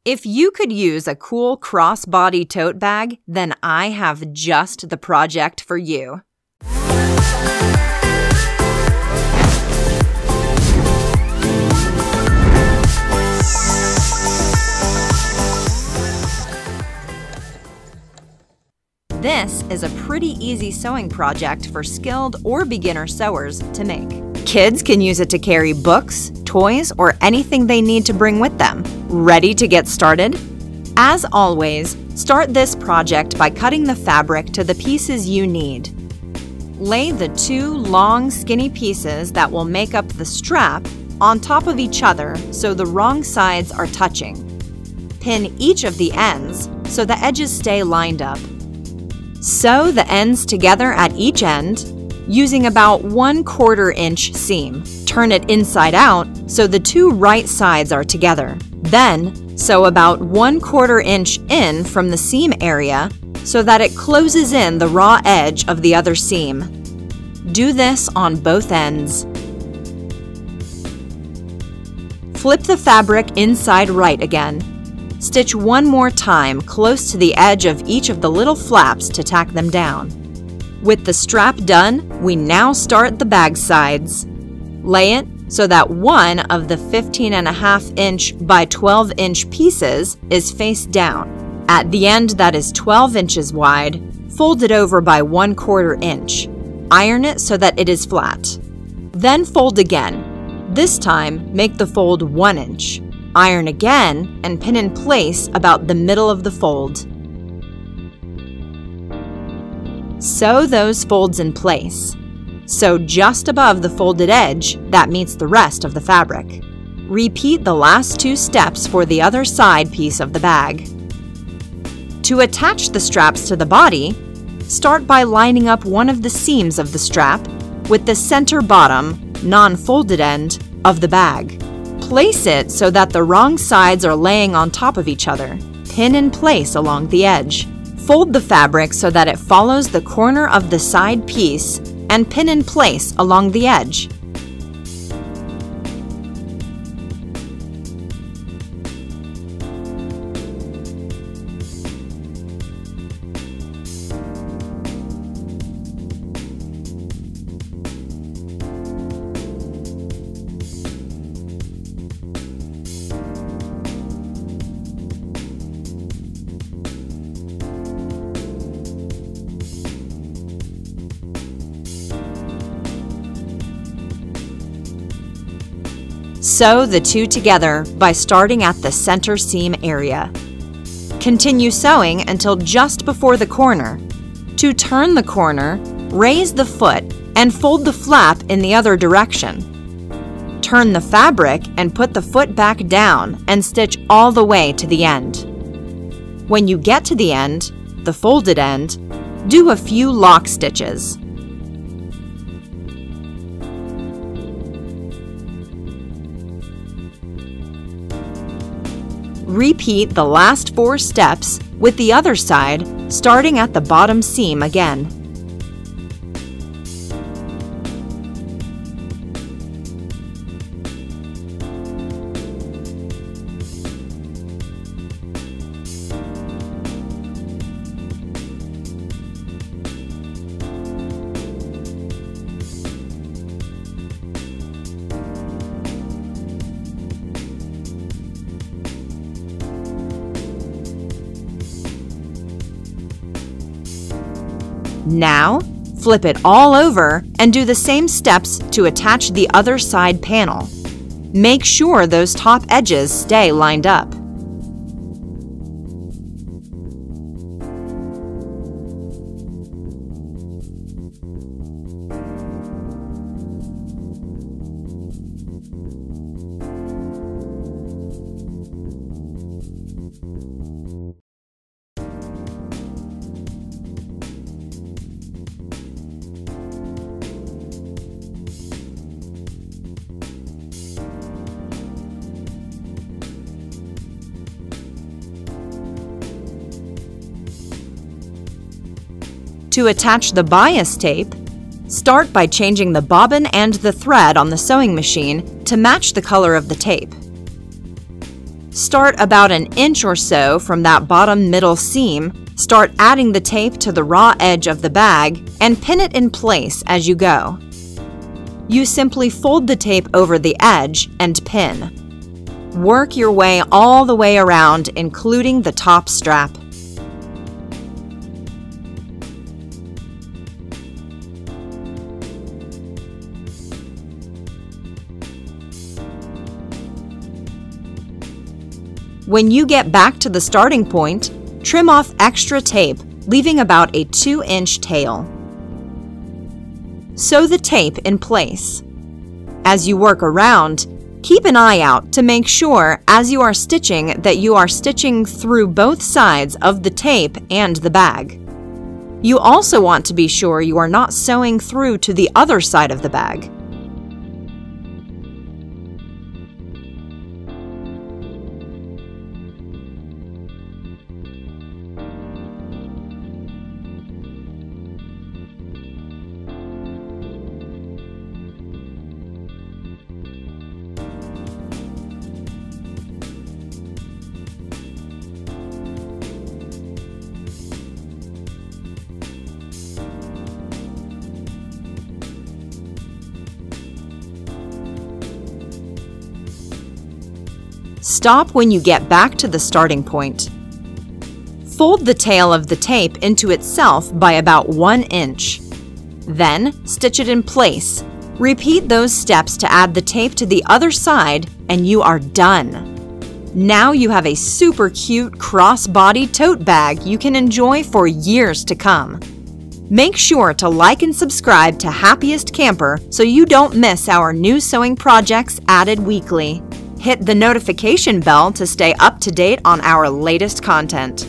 If you could use a cool crossbody tote bag, then I have just the project for you. This is a pretty easy sewing project for skilled or beginner sewers to make. Kids can use it to carry books, toys, or anything they need to bring with them. Ready to get started? As always, start this project by cutting the fabric to the pieces you need. Lay the two long, skinny pieces that will make up the strap on top of each other so the wrong sides are touching. Pin each of the ends so the edges stay lined up. Sew the ends together at each end using about 1/4 inch seam. Turn it inside out so the two right sides are together. Then, sew about 1/4 inch in from the seam area so that it closes in the raw edge of the other seam. Do this on both ends. Flip the fabric inside right again. Stitch one more time close to the edge of each of the little flaps to tack them down. With the strap done, we now start the bag sides. Lay it so that one of the 15.5 inch by 12 inch pieces is face down. At the end that is 12 inches wide, fold it over by 1/4 inch. Iron it so that it is flat. Then fold again. This time, make the fold 1 inch. Iron again and pin in place about the middle of the fold. Sew those folds in place. Sew just above the folded edge that meets the rest of the fabric. Repeat the last two steps for the other side piece of the bag. To attach the straps to the body, start by lining up one of the seams of the strap with the center bottom, non-folded end of the bag. Place it so that the wrong sides are laying on top of each other. Pin in place along the edge. Fold the fabric so that it follows the corner of the side piece and pin in place along the edge. Sew the two together by starting at the center seam area. Continue sewing until just before the corner. To turn the corner, raise the foot and fold the flap in the other direction. Turn the fabric and put the foot back down and stitch all the way to the end. When you get to the end, the folded end, do a few lock stitches. Repeat the last 4 steps with the other side, starting at the bottom seam again. Now, flip it all over and do the same steps to attach the other side panel. Make sure those top edges stay lined up. To attach the bias tape, start by changing the bobbin and the thread on the sewing machine to match the color of the tape. Start about an inch or so from that bottom middle seam, start adding the tape to the raw edge of the bag, and pin it in place as you go. You simply fold the tape over the edge and pin. Work your way all the way around, including the top strap. When you get back to the starting point, trim off extra tape, leaving about a 2-inch tail. Sew the tape in place. As you work around, keep an eye out to make sure as you are stitching that you are stitching through both sides of the tape and the bag. You also want to be sure you are not sewing through to the other side of the bag. Stop when you get back to the starting point. Fold the tail of the tape into itself by about 1 inch. Then, stitch it in place. Repeat those steps to add the tape to the other side, and you are done. Now you have a super cute crossbody tote bag you can enjoy for years to come. Make sure to like and subscribe to Happiest Camper so you don't miss our new sewing projects added weekly. Hit the notification bell to stay up to date on our latest content.